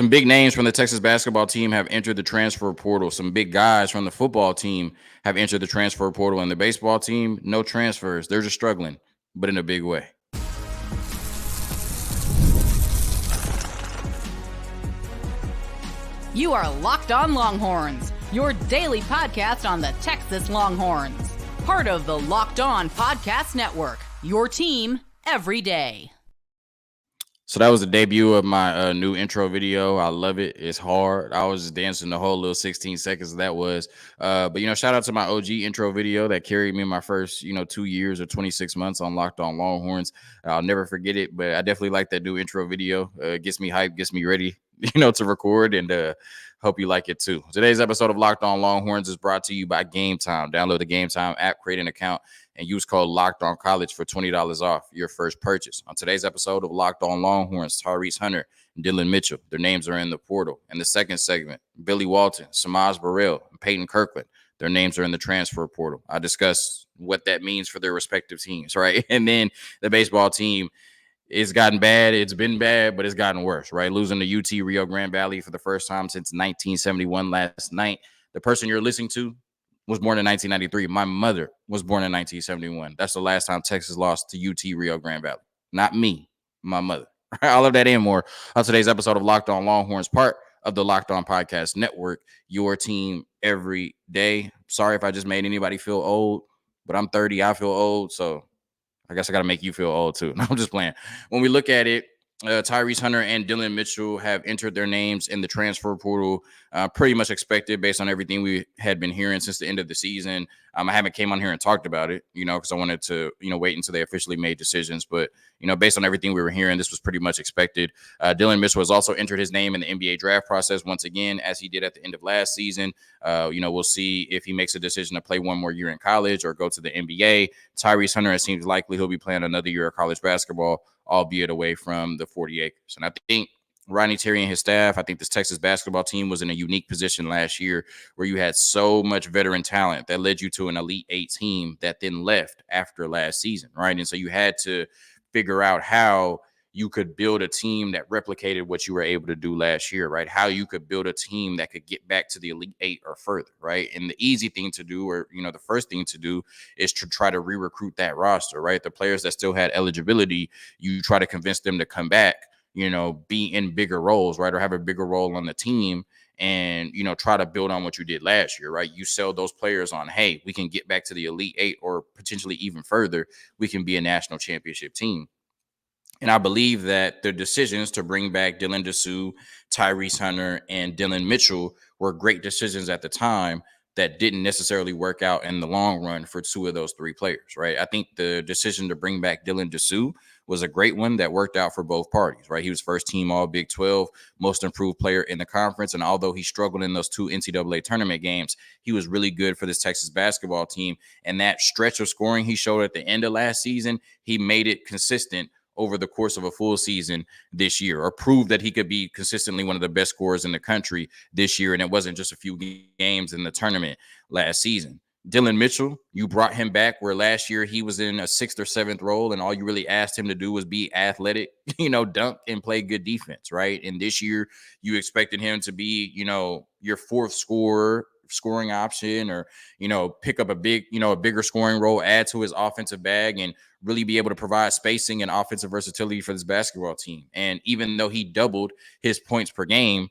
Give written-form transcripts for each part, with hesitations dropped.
Some big names from the Texas basketball team have entered the transfer portal. Some big guys from the football team have entered the transfer portal. And the baseball team, no transfers. They're just struggling, but in a big way. You are Locked On Longhorns, your daily podcast on the Texas Longhorns. Part of the Locked On Podcast Network, your team every day. So that was the debut of my new intro video. I love it. It's hard. I was just dancing the whole little 16 seconds that was. But, shout out to my OG intro video that carried me in my first, 2 years or 26 months on Locked On Longhorns. I'll never forget it, but I definitely like that new intro video. It gets me hyped, gets me ready, to record, and hope you like it too. Today's episode of Locked On Longhorns is brought to you by Gametime. Download the Gametime app, create an account, and use code Locked On College for $20 off your first purchase. On today's episode of Locked On Longhorns, Tyrese Hunter and Dillon Mitchell, their names are in the portal. In the second segment, Billy Walton, Samaj Burrell, and Peyton Kirkland, their names are in the transfer portal. I discuss what that means for their respective teams, right? And then the baseball team, it's gotten bad. It's been bad, but it's gotten worse, right? Losing to UT Rio Grande Valley for the first time since 1971 last night. The person you're listening to was born in 1993. My mother was born in 1971. That's the last time Texas lost to UT Rio Grande Valley. Not me, my mother. All of that and more on today's episode of Locked On Longhorns, part of the Locked On Podcast Network, your team every day. Sorry if I just made anybody feel old, but I'm 30. I feel old, so I guess I got to make you feel old too. No, I'm just playing. When we look at it, Tyrese Hunter and Dillon Mitchell have entered their names in the transfer portal. Pretty much expected based on everything we had been hearing since the end of the season. I haven't came on here and talked about it, because I wanted to, wait until they officially made decisions. But, based on everything we were hearing, this was pretty much expected. Dillon Mitchell has also entered his name in the NBA draft process once again, as he did at the end of last season. We'll see if he makes a decision to play one more year in college or go to the NBA. Tyrese Hunter, it seems likely he'll be playing another year of college basketball, albeit away from the 40 acres. And I think Ronnie Terry and his staff, I think this Texas basketball team was in a unique position last year where you had so much veteran talent that led you to an Elite Eight team that then left after last season, right? And so you had to figure out how you could build a team that replicated what you were able to do last year, right? How you could build a team that could get back to the Elite Eight or further, right? And the easy thing to do, or, the first thing to do is to try to re-recruit that roster, right? The players that still had eligibility, you try to convince them to come back, be in bigger roles, right? Or have a bigger role on the team and, try to build on what you did last year, right? You sell those players on, hey, we can get back to the Elite Eight or potentially even further. We can be a national championship team. And I believe that the decisions to bring back Dylan Dessou, Tyrese Hunter, and Dillon Mitchell were great decisions at the time that didn't necessarily work out in the long run for two of those three players, right? I think the decision to bring back Dylan Dessou was a great one that worked out for both parties, right? He was first team all Big 12, most improved player in the conference. And although he struggled in those two NCAA tournament games, he was really good for this Texas basketball team. And that stretch of scoring he showed at the end of last season, he made it consistent over the course of a full season this year, or proved that he could be consistently one of the best scorers in the country this year. And it wasn't just a few games in the tournament last season. Dillon Mitchell, you brought him back where last year he was in a sixth or seventh role, and all you really asked him to do was be athletic, dunk and play good defense, right? And this year you expected him to be, your fourth scoring option, or, pick up a bigger scoring role, add to his offensive bag, and really be able to provide spacing and offensive versatility for this basketball team. And even though he doubled his points per game,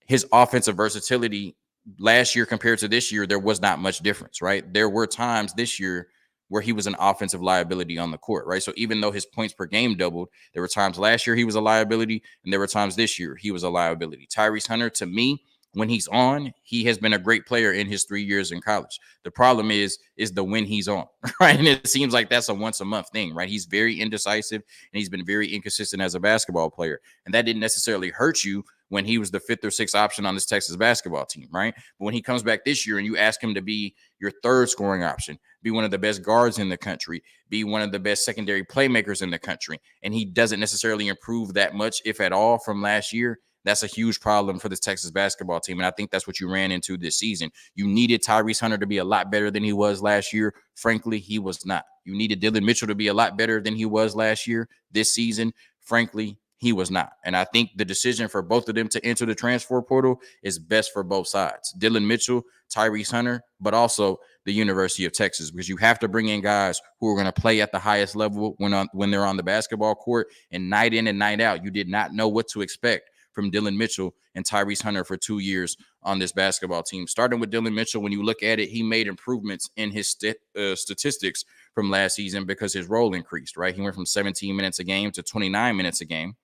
his offensive versatility last year compared to this year, there was not much difference, right? There were times this year where he was an offensive liability on the court, right? So even though his points per game doubled, there were times last year he was a liability, and there were times this year he was a liability. Tyrese Hunter, to me, when he's on, he has been a great player in his 3 years in college. The problem is the when he's on, right? And it seems like that's a once a month thing, right? He's very indecisive, and he's been very inconsistent as a basketball player. And that didn't necessarily hurt you when he was the fifth or sixth option on this Texas basketball team, right? But when he comes back this year and you ask him to be your third scoring option, be one of the best guards in the country, be one of the best secondary playmakers in the country, and he doesn't necessarily improve that much, if at all, from last year, that's a huge problem for this Texas basketball team. And I think that's what you ran into this season. You needed Tyrese Hunter to be a lot better than he was last year. Frankly, he was not. You needed Dillon Mitchell to be a lot better than he was last year. This season, frankly, He was not. And I think the decision for both of them to enter the transfer portal is best for both sides. Dillon Mitchell, Tyrese Hunter, but also the University of Texas, because you have to bring in guys who are going to play at the highest level when they're on the basketball court, and night in and night out. You did not know what to expect from Dillon Mitchell and Tyrese Hunter for 2 years on this basketball team. Starting with Dillon Mitchell, when you look at it, he made improvements in his statistics from last season because his role increased, right? He went from 17 minutes a game to 29 minutes a game.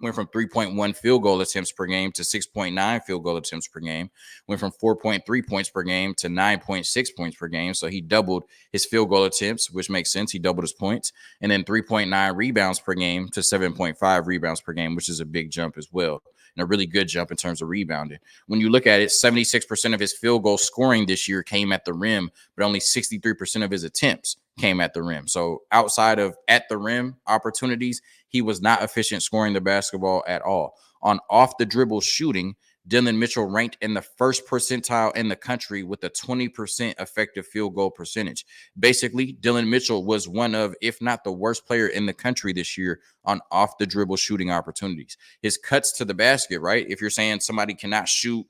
Went from 3.1 field goal attempts per game to 6.9 field goal attempts per game. Went from 4.3 points per game to 9.6 points per game. So he doubled his field goal attempts, which makes sense. He doubled his points. And then 3.9 rebounds per game to 7.5 rebounds per game, which is a big jump as well. And a really good jump in terms of rebounding. When you look at it, 76% of his field goal scoring this year came at the rim, but only 63% of his attempts came at the rim. So outside of at the rim opportunities, he was not efficient scoring the basketball at all. On off the dribble shooting, Dillon Mitchell ranked in the first percentile in the country with a 20% effective field goal percentage. Basically, Dillon Mitchell was one of, if not the worst player in the country this year on off the dribble shooting opportunities. His cuts to the basket, right? If you're saying somebody cannot shoot,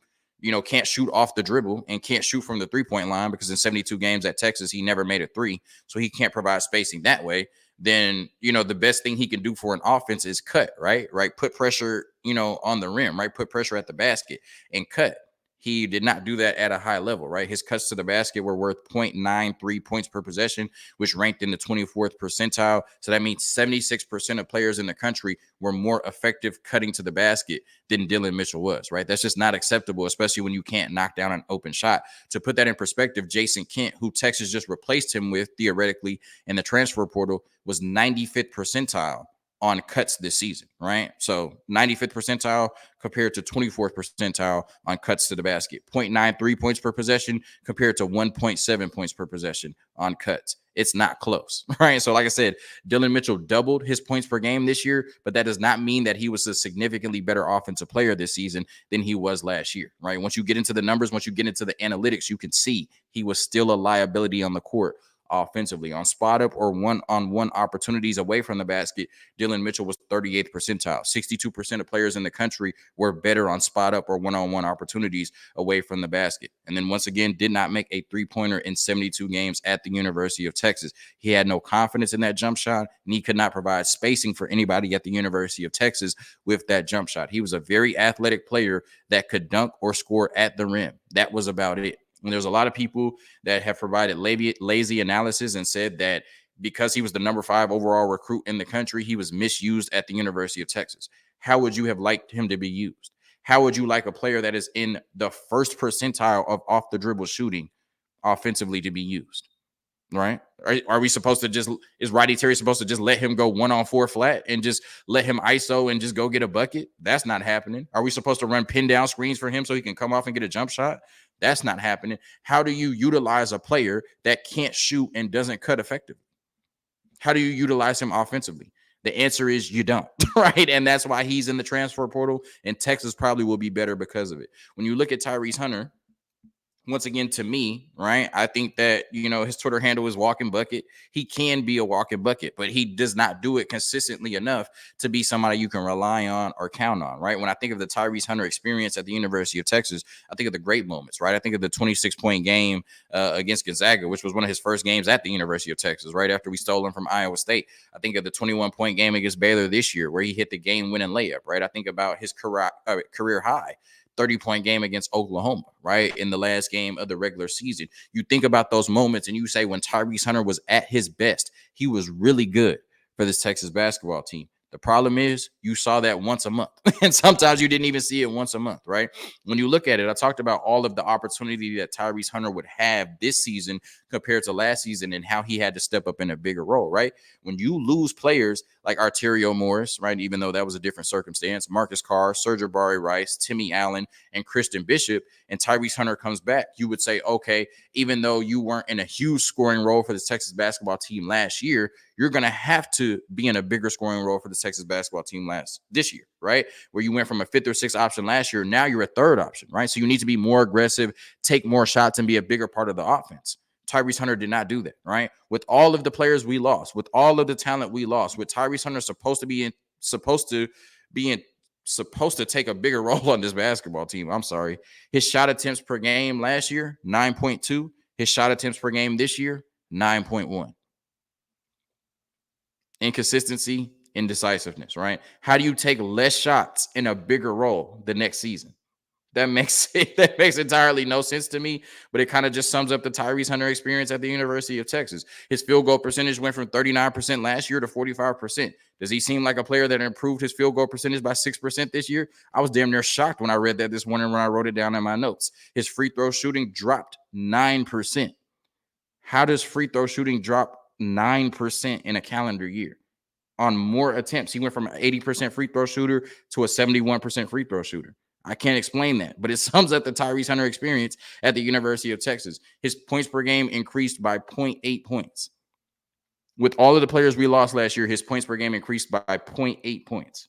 can't shoot off the dribble and can't shoot from the 3-point line, because in 72 games at Texas, he never made a three. So he can't provide spacing that way. Then, the best thing he can do for an offense is cut, right? Put pressure, on the rim, right? Put pressure at the basket and cut. He did not do that at a high level, right? His cuts to the basket were worth 0.93 points per possession, which ranked in the 24th percentile. So that means 76% of players in the country were more effective cutting to the basket than Dillon Mitchell was, right? That's just not acceptable, especially when you can't knock down an open shot. To put that in perspective, Jason Kent, who Texas just replaced him with theoretically in the transfer portal, was 95th percentile on cuts this season, right? So 95th percentile compared to 24th percentile on cuts to the basket. 0.93 points per possession compared to 1.7 points per possession on cuts. It's not close, right? So like I said, Dillon Mitchell doubled his points per game this year, but that does not mean that he was a significantly better offensive player this season than he was last year, right? Once you get into the numbers, once you get into the analytics, you can see he was still a liability on the court offensively. On spot up or one-on-one opportunities away from the basket, Dillon Mitchell was 38th percentile. 62% of players in the country were better on spot up or one-on-one opportunities away from the basket. And then once again, did not make a three-pointer in 72 games at the University of Texas. He had no confidence in that jump shot, and he could not provide spacing for anybody at the University of Texas with that jump shot. He was a very athletic player that could dunk or score at the rim. That was about it. And there's a lot of people that have provided lazy analysis and said that because he was the number 5 overall recruit in the country, he was misused at the University of Texas. How would you have liked him to be used? How would you like a player that is in the first percentile of off the dribble shooting offensively to be used? Right? Are we supposed to is Roddy Terry supposed to just let him go 1-on-4 flat and just let him ISO and just go get a bucket? That's not happening. Are we supposed to run pin down screens for him so he can come off and get a jump shot? That's not happening. How do you utilize a player that can't shoot and doesn't cut effectively? How do you utilize him offensively? The answer is you don't, right? And that's why he's in the transfer portal, and Texas probably will be better because of it. When you look at Tyrese Hunter, once again, to me, right, I think that, his Twitter handle is walking bucket. He can be a walking bucket, but he does not do it consistently enough to be somebody you can rely on or count on, right? When I think of the Tyrese Hunter experience at the University of Texas, I think of the great moments, right? I think of the 26-point game against Gonzaga, which was one of his first games at the University of Texas, right after we stole him from Iowa State. I think of the 21-point game against Baylor this year where he hit the game-winning layup, right? I think about his career high 30-point game against Oklahoma, right, in the last game of the regular season. You think about those moments and you say when Tyrese Hunter was at his best, he was really good for this Texas basketball team. The problem is you saw that once a month, and sometimes you didn't even see it once a month, right? When you look at it, I talked about all of the opportunity that Tyrese Hunter would have this season compared to last season and how he had to step up in a bigger role, right? When you lose players like Arterio Morris, right, even though that was a different circumstance, Marcus Carr, Serge Barry Rice, Timmy Allen, and Christian Bishop, and Tyrese Hunter comes back, you would say, okay, even though you weren't in a huge scoring role for the Texas basketball team last year, you're going to have to be in a bigger scoring role for the Texas basketball team this year, right? Where you went from a 5th or 6th option last year, now you're a 3rd option, right? So you need to be more aggressive, take more shots, and be a bigger part of the offense. Tyrese Hunter did not do that, right? With all of the players we lost, with all of the talent we lost, with Tyrese Hunter supposed to be supposed to take a bigger role on this basketball team. I'm sorry. His shot attempts per game last year, 9.2. His shot attempts per game this year, 9.1. Inconsistency, indecisiveness, right? How do you take less shots in a bigger role the next season? That makes entirely no sense to me, but it kind of just sums up the Tyrese Hunter experience at the University of Texas. His field goal percentage went from 39% last year to 45%. Does he seem like a player that improved his field goal percentage by 6% this year? I was damn near shocked when I read that this morning when I wrote it down in my notes. His free throw shooting dropped 9%. How does free throw shooting drop 9% in a calendar year? On more attempts, he went from an 80% free throw shooter to a 71% free throw shooter. I can't explain that, but it sums up the Tyrese Hunter experience at the University of Texas. His points per game increased by 0.8 points. With all of the players we lost last year, his points per game increased by 0.8 points.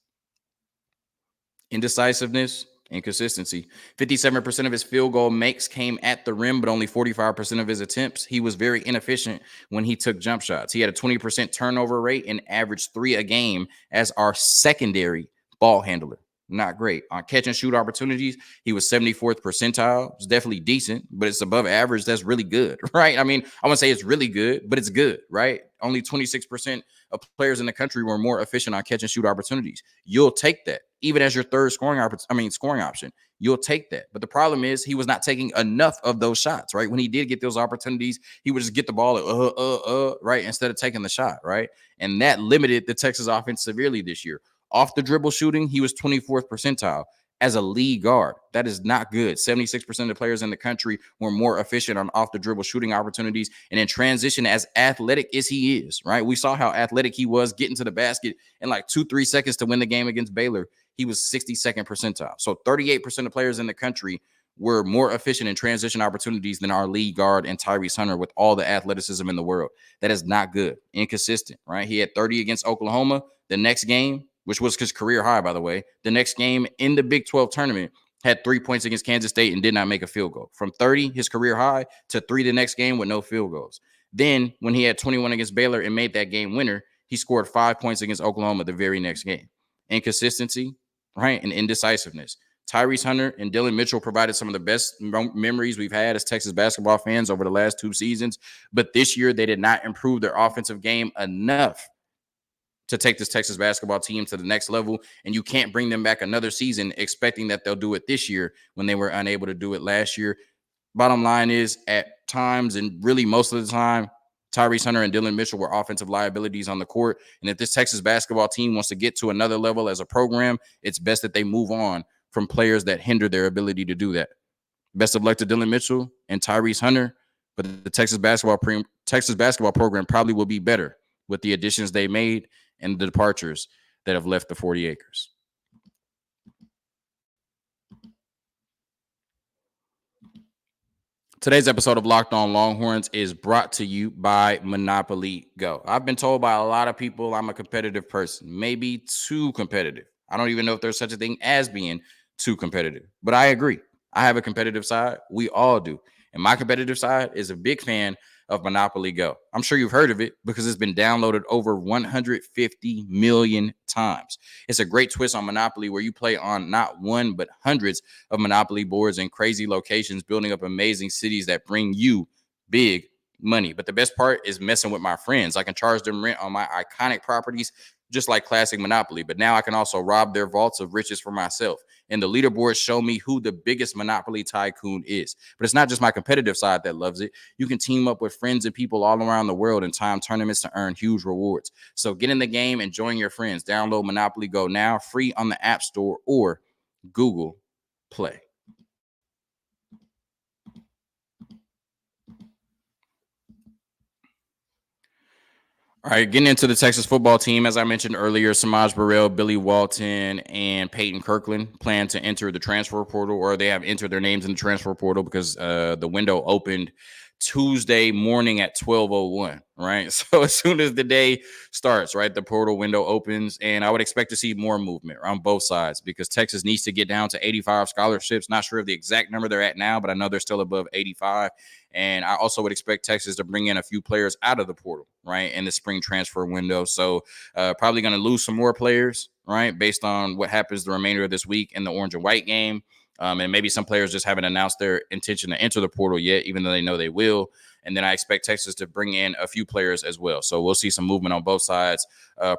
Indecisiveness, inconsistency. 57% of his field goal makes came at the rim, but only 45% of his attempts. He was very inefficient when he took jump shots. He had a 20% turnover rate and averaged 3 a game as our secondary ball handler. Not great. On catch and shoot opportunities, he was 74th percentile. It's definitely decent, but it's above average. That's really good, right? I mean, I wouldn't say it's really good, but it's good, right? Only 26% of players in the country were more efficient on catch and shoot opportunities. You'll take that, even as your third scoring option. You'll take that. But the problem is he was not taking enough of those shots, right? When he did get those opportunities, he would just get the ball, right, instead of taking the shot, right? And that limited the Texas offense severely this year. Off the dribble shooting, he was 24th percentile as a lead guard. That is not good. 76% of the players in the country were more efficient on off the dribble shooting opportunities. And in transition, as athletic as he is, right? We saw how athletic he was getting to the basket in like 2-3 seconds to win the game against Baylor. He was 62nd percentile. So 38% of players in the country were more efficient in transition opportunities than our lead guard and Tyrese Hunter with all the athleticism in the world. That is not good. Inconsistent, right? He had 30 against Oklahoma. The next game, which was his career high, by the way, the next game in the Big 12 tournament, had 3 points against Kansas State and did not make a field goal. From 30, his career high, to 3 the next game with no field goals. Then when he had 21 against Baylor and made that game winner, he scored 5 points against Oklahoma the very next game. Inconsistency, right, and indecisiveness. Tyrese Hunter and Dillon Mitchell provided some of the best memories we've had as Texas basketball fans over the last 2 seasons. But this year, they did not improve their offensive game enough to take this Texas basketball team to the next level. And you can't bring them back another season expecting that they'll do it this year when they were unable to do it last year. Bottom line is, at times, and really most of the time, Tyrese Hunter and Dillon Mitchell were offensive liabilities on the court. And if this Texas basketball team wants to get to another level as a program, it's best that they move on from players that hinder their ability to do that. Best of luck to Dillon Mitchell and Tyrese Hunter, but the Texas basketball program probably will be better with the additions they made and the departures that have left the 40 acres. Today's episode of Locked On Longhorns is brought to you by Monopoly Go. I've been told by a lot of people I'm a competitive person, maybe too competitive. I don't even know if there's such a thing as being too competitive, but I agree. I have a competitive side. We all do. And my competitive side is a big fan of Monopoly Go. I'm sure you've heard of it because it's been downloaded over 150 million times. It's a great twist on Monopoly where you play on not one, but hundreds of Monopoly boards in crazy locations, building up amazing cities that bring you big money. But the best part is messing with my friends. I can charge them rent on my iconic properties, just like classic Monopoly. But now I can also rob their vaults of riches for myself. And the leaderboards show me who the biggest Monopoly tycoon is. But it's not just my competitive side that loves it. You can team up with friends and people all around the world in time tournaments to earn huge rewards. So get in the game and join your friends. Download Monopoly Go now, free on the App Store or Google Play. All right, getting into the Texas football team, as I mentioned earlier, Samaj Burrell, Billy Walton, and Peyton Kirkland plan to enter the transfer portal, or they have entered their names in the transfer portal because the window opened Tuesday morning at 12:01, right? So as soon as the day starts, right, the portal window opens, and I would expect to see more movement on both sides because Texas needs to get down to 85 scholarships. Not sure of the exact number they're at now, but I know they're still above 85. And I also would expect Texas to bring in a few players out of the portal, right, in the spring transfer window. So probably going to lose some more players, right, based on what happens the remainder of this week in the orange and white game. And maybe some players just haven't announced their intention to enter the portal yet, even though they know they will. And then I expect Texas to bring in a few players as well. So we'll see some movement on both sides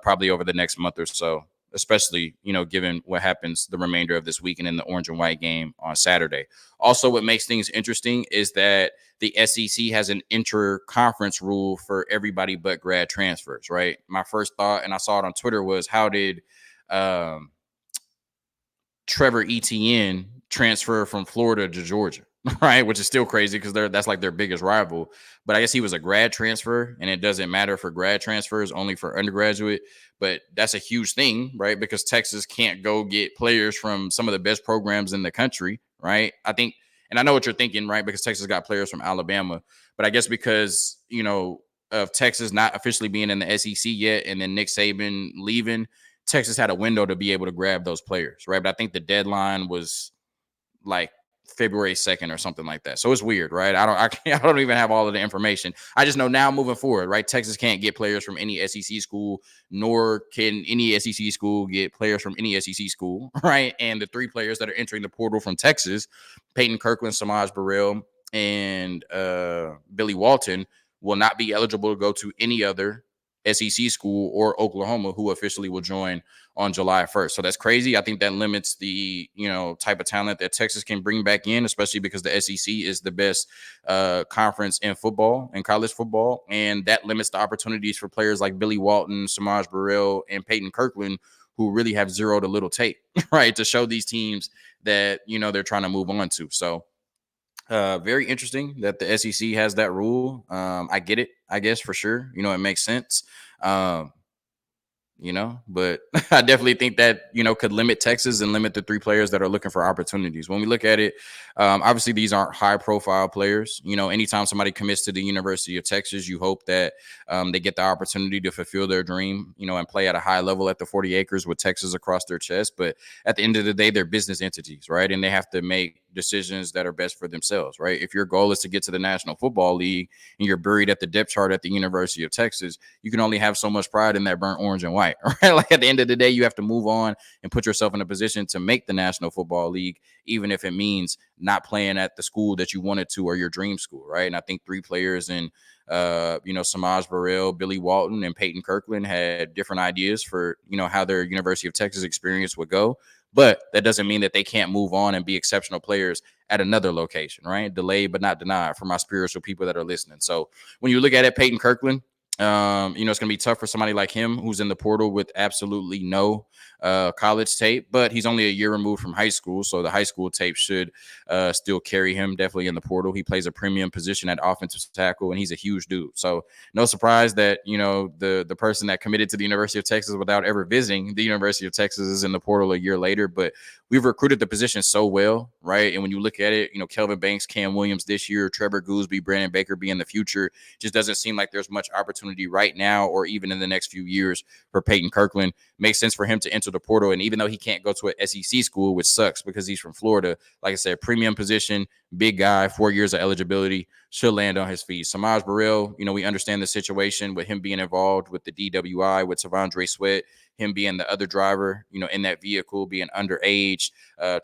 probably over the next month or so, especially, given what happens the remainder of this weekend in the orange and white game on Saturday. Also, what makes things interesting is that the SEC has an inter-conference rule for everybody but grad transfers, right? My first thought, and I saw it on Twitter, was how did Trevor Etienne transfer from Florida to Georgia, right? Which is still crazy because that's like their biggest rival. But I guess he was a grad transfer, and it doesn't matter for grad transfers, only for undergraduate. But that's a huge thing, right? Because Texas can't go get players from some of the best programs in the country, right? I think, and I know what you're thinking, right? Because Texas got players from Alabama. But I guess because, of Texas not officially being in the SEC yet, and then Nick Saban leaving, Texas had a window to be able to grab those players, right? But I think the deadline was like February 2nd or something like that. So it's weird, right? I don't even have all of the information. I just know now moving forward, right? Texas can't get players from any SEC school, nor can any SEC school get players from any SEC school, right? And the three players that are entering the portal from Texas, Peyton Kirkland, Samaj Burrell, and Billy Walton, will not be eligible to go to any other SEC school or Oklahoma, who officially will join on July 1st. So that's crazy. I think that limits the, type of talent that Texas can bring back in, especially because the SEC is the best conference in football and college football. And that limits the opportunities for players like Billy Walton, Samaj Burrell, and Peyton Kirkland, who really have zero to little tape, right, to show these teams that, they're trying to move on to. So very interesting that the SEC has that rule. I get it, I guess, for sure. It makes sense. But I definitely think that, could limit Texas and limit the three players that are looking for opportunities. When we look at it, obviously these aren't high profile players. Anytime somebody commits to the University of Texas, you hope that they get the opportunity to fulfill their dream, and play at a high level at the 40 acres with Texas across their chest. But at the end of the day, they're business entities, right? And they have to make decisions that are best for themselves, right? If your goal is to get to the National Football League and you're buried at the depth chart at the University of Texas, you can only have so much pride in that burnt orange and white, right? Like at the end of the day, you have to move on and put yourself in a position to make the National Football League, even if it means not playing at the school that you wanted to or your dream school, right? And I think three players in Samaj Burrell, Billy Walton, and Peyton Kirkland had different ideas for, how their University of Texas experience would go. But that doesn't mean that they can't move on and be exceptional players at another location, right? Delayed but not denied for my spiritual people that are listening. So when you look at it, Peyton Kirkland, it's going to be tough for somebody like him who's in the portal with absolutely no college tape, but he's only a year removed from high school. So the high school tape should still carry him definitely in the portal. He plays a premium position at offensive tackle, and he's a huge dude. So no surprise that, the person that committed to the University of Texas without ever visiting the University of Texas is in the portal a year later. But we've recruited the position so well, right? And when you look at it, Kelvin Banks, Cam Williams this year, Trevor Gooseby, Brandon Baker be in the future, just doesn't seem like there's much opportunity right now or even in the next few years for Peyton Kirkland. Makes sense for him to enter the portal. And even though he can't go to an SEC school, which sucks because he's from Florida, like I said, premium position, big guy, 4 years of eligibility, should land on his feet. Samaj Burrell, we understand the situation with him being involved with the DWI, with Savondre Sweat, him being the other driver, in that vehicle, being underage,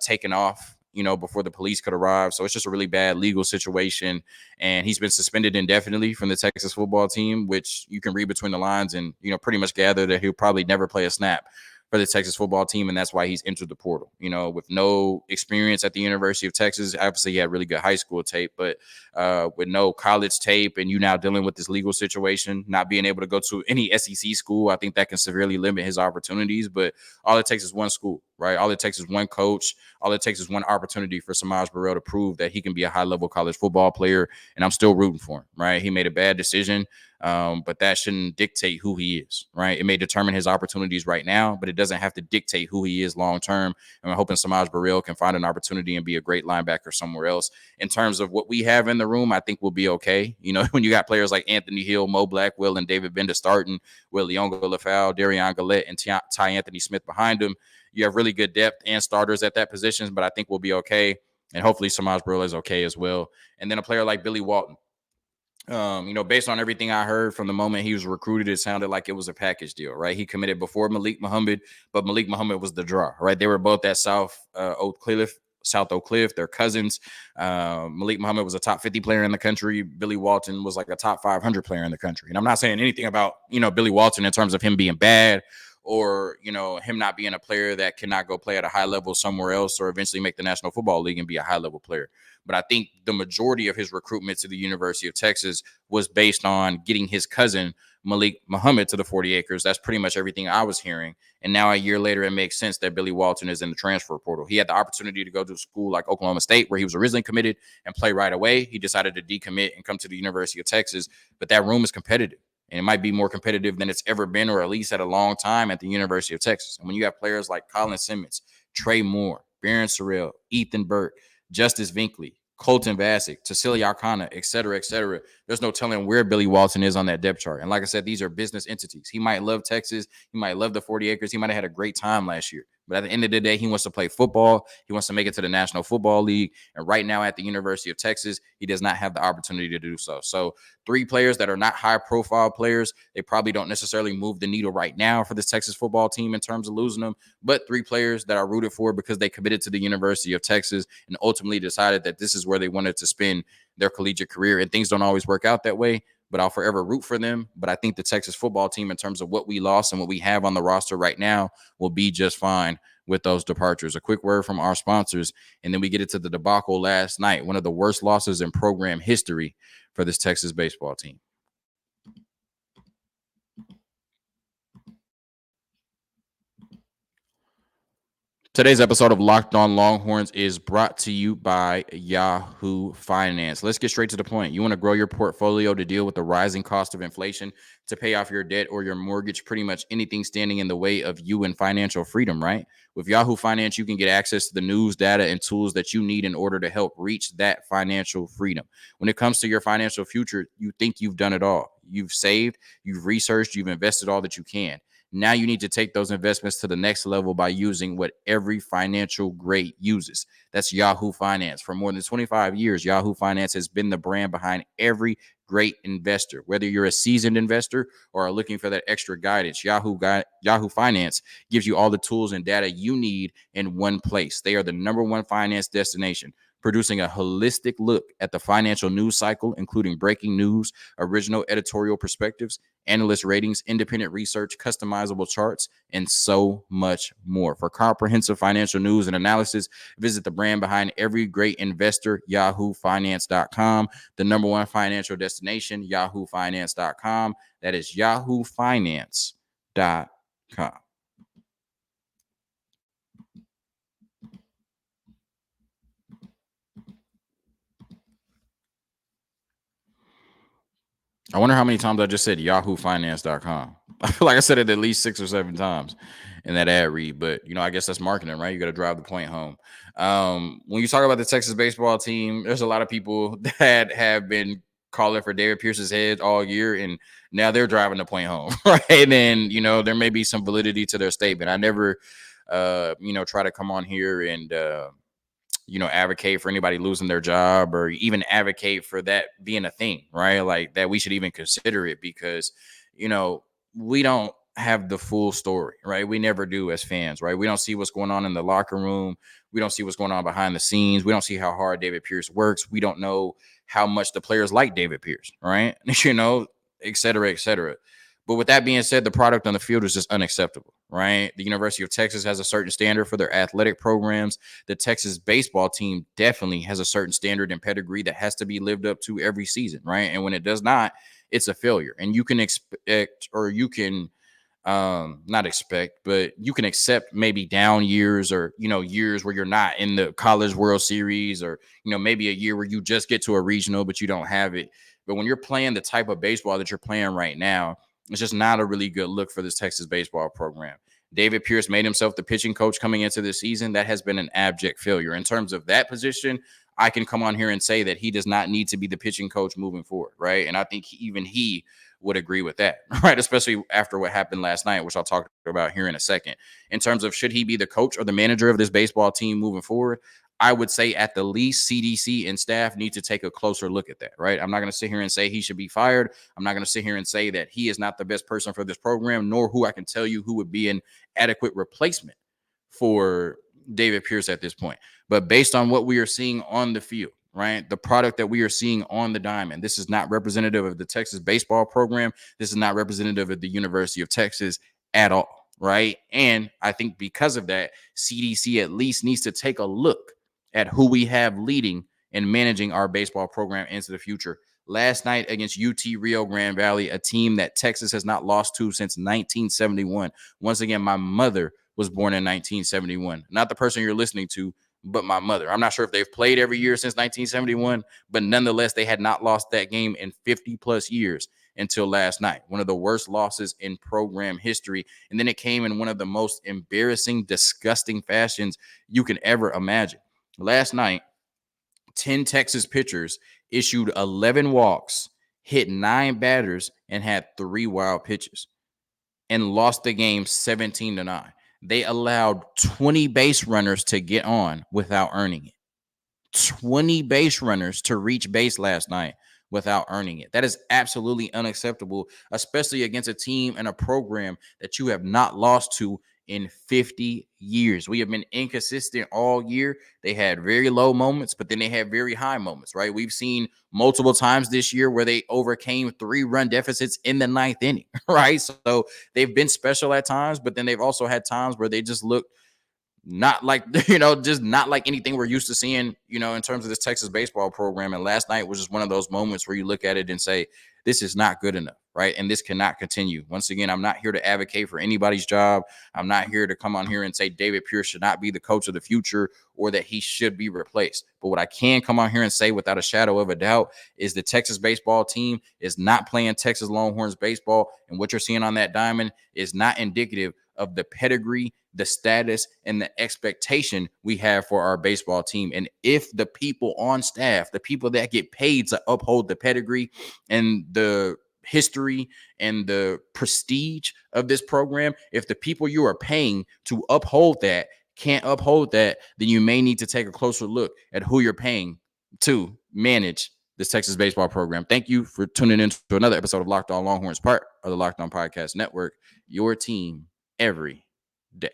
taken off, before the police could arrive. So it's just a really bad legal situation. And he's been suspended indefinitely from the Texas football team, which you can read between the lines and, pretty much gather that he'll probably never play a snap for the Texas football team. And that's why he's entered the portal, with no experience at the University of Texas. Obviously, he had really good high school tape, but with no college tape, and you now dealing with this legal situation, not being able to go to any SEC school, I think that can severely limit his opportunities. But all it takes is one school, right? All it takes is one coach. All it takes is one opportunity for Samaj Burrell to prove that he can be a high-level college football player, and I'm still rooting for him, right? He made a bad decision, but that shouldn't dictate who he is, right? It may determine his opportunities right now, but it doesn't have to dictate who he is long-term. And I'm hoping Samaj Burrell can find an opportunity and be a great linebacker somewhere else. In terms of what we have in the room, I think we'll be okay. You know, when you got players like Anthony Hill, Mo Blackwell, and David Bender starting with Leongo Lafau, Darion Gillette, and Ty Anthony Smith behind him, you have really good depth and starters at that position, but I think we'll be okay. And hopefully Samaj Burrell is okay as well. And then a player like Billy Walton. Based on everything I heard from the moment he was recruited, it sounded like it was a package deal, right? He committed before Malik Muhammad, but Malik Muhammad was the draw, right? They were both at South Oak Cliff. They're cousins. Malik Muhammad was a top 50 player in the country. Billy Walton was like a top 500 player in the country. And I'm not saying anything about, Billy Walton in terms of him being bad or, him not being a player that cannot go play at a high level somewhere else or eventually make the National Football League and be a high level player. But I think the majority of his recruitment to the University of Texas was based on getting his cousin, Malik Muhammad, to the 40 acres. That's pretty much everything I was hearing. And now a year later, it makes sense that Billy Walton is in the transfer portal. He had the opportunity to go to a school like Oklahoma State, where he was originally committed, and play right away. He decided to decommit and come to the University of Texas. But that room is competitive. And it might be more competitive than it's ever been, or at least at a long time, at the University of Texas. And when you have players like Colin Simmons, Trey Moore, Barron Sorrell, Ethan Burke, Justice Vinkley, Colton Vasek, Tassili Akana, et cetera, there's no telling where Billy Walton is on that depth chart. And like I said, these are business entities. He might love Texas. He might love the 40 acres. He might have had a great time last year. But at the end of the day, he wants to play football. He wants to make it to the National Football League. And right now at the University of Texas, he does not have the opportunity to do so. So 3 players that are not high-profile players, they probably don't necessarily move the needle right now for this Texas football team in terms of losing them. But 3 players that are rooted for because they committed to the University of Texas and ultimately decided that this is where they wanted to spend their collegiate career. And things don't always work out that way, but I'll forever root for them. But I think the Texas football team, in terms of what we lost and what we have on the roster right now, will be just fine with those departures. A quick word from our sponsors, and then we get into the debacle last night, one of the worst losses in program history for this Texas baseball team. Today's episode of Locked On Longhorns is brought to you by Yahoo Finance. Let's get straight to the point. You want to grow your portfolio to deal with the rising cost of inflation, to pay off your debt or your mortgage, pretty much anything standing in the way of you and financial freedom, right? With Yahoo Finance, you can get access to the news, data, and tools that you need in order to help reach that financial freedom. When it comes to your financial future, you think you've done it all. You've saved, you've researched, you've invested all that you can. Now you need to take those investments to the next level by using what every financial great uses. That's Yahoo Finance. For more than 25 years, Yahoo Finance has been the brand behind every great investor. Whether you're a seasoned investor or are looking for that extra guidance, Yahoo Finance gives you all the tools and data you need in one place. They are the number one finance destination, producing a holistic look at the financial news cycle, including breaking news, original editorial perspectives, analyst ratings, independent research, customizable charts, and so much more. For comprehensive financial news and analysis, visit the brand behind every great investor, yahoofinance.com, the number one financial destination, yahoofinance.com. That is yahoofinance.com. I wonder how many times I just said yahoofinance.com. I feel like I said it at least 6 or 7 times in that ad read, but I guess that's marketing, right? You got to drive the point home. When you talk about the Texas baseball team, there's a lot of people that have been calling for David Pierce's head all year, and now they're driving the point home, right? And there may be some validity to their statement. I never, try to come on here and advocate for anybody losing their job or even advocate for that being a thing, right? Like that we should even consider it because, we don't have the full story, right? We never do as fans, right? We don't see what's going on in the locker room. We don't see what's going on behind the scenes. We don't see how hard David Pierce works. We don't know how much the players like David Pierce, right? Et cetera, et cetera. But with that being said, the product on the field is just unacceptable, right? The University of Texas has a certain standard for their athletic programs. The Texas baseball team definitely has a certain standard and pedigree that has to be lived up to every season, right? And when it does not, it's a failure. And you can expect, or you can not expect, but you can accept maybe down years, or years where you're not in the College World Series, or maybe a year where you just get to a regional but you don't have it. But when you're playing the type of baseball that you're playing right now, it's just not a really good look for this Texas baseball program. David Pierce made himself the pitching coach coming into this season. That has been an abject failure. In terms of that position, I can come on here and say that he does not need to be the pitching coach moving forward, right? And I think even he would agree with that, right? Especially after what happened last night, which I'll talk about here in a second. In terms of should he be the coach or the manager of this baseball team moving forward, I would say at the least CDC and staff need to take a closer look at that, right? I'm not going to sit here and say he should be fired. I'm not going to sit here and say that he is not the best person for this program, nor who I can tell you who would be an adequate replacement for David Pierce at this point. But based on what we are seeing on the field, right, the product that we are seeing on the diamond, this is not representative of the Texas baseball program. This is not representative of the University of Texas at all, right? And I think because of that, CDC at least needs to take a look at who we have leading and managing our baseball program into the future. Last night against UT Rio Grande Valley, a team that Texas has not lost to since 1971. Once again, my mother was born in 1971. Not the person you're listening to, but my mother. I'm not sure if they've played every year since 1971, but nonetheless, they had not lost that game in 50 plus years until last night. One of the worst losses in program history. And then it came in one of the most embarrassing, disgusting fashions you can ever imagine. Last night, 10 Texas pitchers issued 11 walks, hit 9 batters, and had 3 wild pitches, and lost the game 17-9. They allowed 20 base runners to get on without earning it. 20 base runners to reach base last night without earning it. That is absolutely unacceptable, especially against a team and a program that you have not lost to in 50 years. We have been inconsistent all year. They had very low moments, but then they had very high moments, right? We've seen multiple times this year where they overcame 3-run deficits in the 9th inning, right? So they've been special at times, but then they've also had times where they just looked not like, just not like anything we're used to seeing, in terms of this Texas baseball program. And last night was just one of those moments where you look at it and say, this is not good enough, right? And this cannot continue. Once again, I'm not here to advocate for anybody's job. I'm not here to come on here and say David Pierce should not be the coach of the future or that he should be replaced. But what I can come on here and say without a shadow of a doubt is the Texas baseball team is not playing Texas Longhorns baseball. And what you're seeing on that diamond is not indicative of the pedigree, the status, and the expectation we have for our baseball team. And if the people on staff, the people that get paid to uphold the pedigree and the history and the prestige of this program, if the people you are paying to uphold that can't uphold that, then you may need to take a closer look at who you're paying to manage this Texas baseball program. Thank you for tuning in to another episode of Locked On Longhorns, part of the Locked On Podcast Network, your team every day.